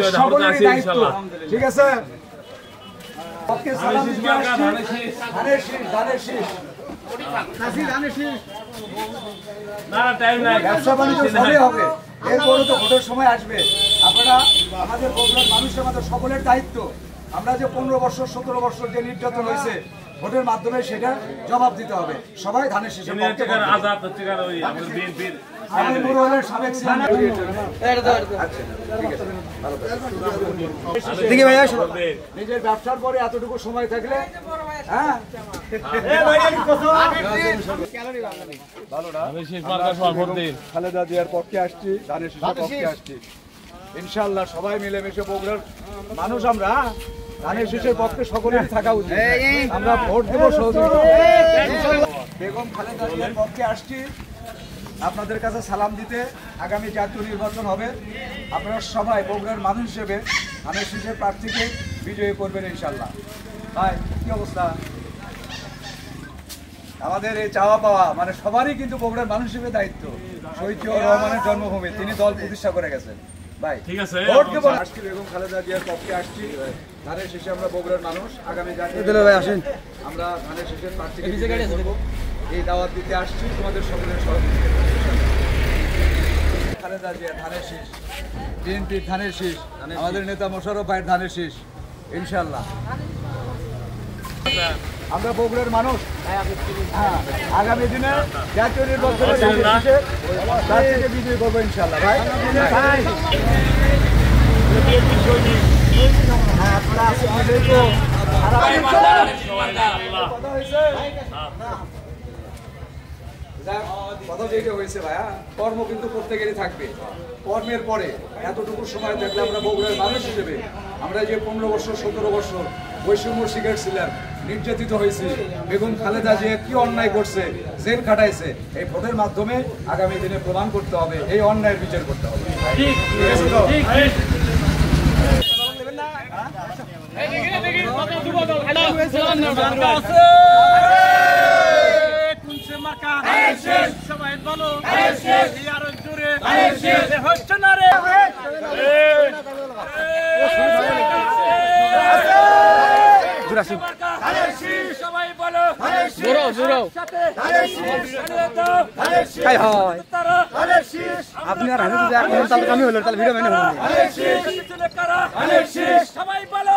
সকলেরই দায়িত্ব, ঠিক আছে? ব্যবসা বাণিজ্য সবই হবে, এরপরে তো ভোটের সময় আসবে। আপনারা আমাদের মানুষের আমাদের সকলের দায়িত্ব। আমরা যে 15 বছর 17 বছর যে নির্যাতন হয়েছে ভোটের মাধ্যমে সেটা জবাব দিতে হবে। সবাই ধানের শীষে নিজের ব্যবসার পরে এতটুকু সময় থাকলে খালেদা জিয়ার পক্ষে আসছি, ধানের শীষের পক্ষে আসছি। ইনশাআল্লাহ সবাই মিলেমিশে বগুড়ার মানুষ আমরা ধানের শীষের পক্ষে সকলেরই থাকা উচিত। আমরা ভোট দেবো সহযোগিতা। বেগম খালেদা জিয়ার পক্ষে আসছি আপনাদের কাছে সালাম দিতে। আগামী জাতীয় নির্বাচন হবে, আপনারা সবাই বগুড়ার মানুষ হিসেবে ধানের শীষের প্রার্থীকে বিজয়ী করবেন ইনশাআল্লাহ। ভাই কি অবস্থা? আমাদের এই চাওয়া পাওয়া মানে সবারই কিন্তু বগুড়ার মানুষ হিসেবে দায়িত্ব। শহীদ জিয়াউর রহমানের জন্মভূমি, তিনি দল প্রতিষ্ঠা করে গেছেন। ভাই ঠিক আছে, ভোট দেব। আজকে বেগম খালেদা জিয়ার পক্ষে আসছি, ধানের শীষে আমরা বগুড়ার মানুষ। আগামী আমরা ধানের শীষের প্রার্থীকে বিজয়ী করব, এই দাওয়াত দিতে আসছি তোমাদের সকলের সহযোগিতা। খালেদা জিয়া ধানের শীষ, বিএনপির ধানের শীষ, আমাদের নেতা মোশাররফ ভাইয়ের ধানের শীষ ইনশাআল্লাহ। আমরা বগুড়ার মানুষ, আগামী দিনে জাতীয় নির্বাচনে প্রার্থীকে বিজয়ী করবো ইনশাআল্লাহ। ভাই কথা যেটা হয়েছে ভাইয়া, কর্ম কিন্তু প্রত্যেকেরই থাকবে। কর্মের পরে এতটুকু সময় থাকলে আমরা বগুড়ার মানুষ হিসেবে আমরা যে 15 বছর 17 বছর বৈষম্য শিকার ছিলাম, নির্যাতিত হয়েছি, বেগম খালেদা জিয়া কি অন্যায় করছে, জেল খাটাইছে, এই ভোটের মাধ্যমে আগামী দিনে প্রমাণ করতে হবে, এই অন্যায়ের বিচার করতে হবে। ঠিক আছে তো? সবাই বলো আরো জোরে হচ্ছে না রে। সবাই বলো আপনি আর আমি হলো তাহলে ভিডিও মেনে হলো। সবাই বলো